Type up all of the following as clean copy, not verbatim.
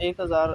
1000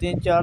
3-4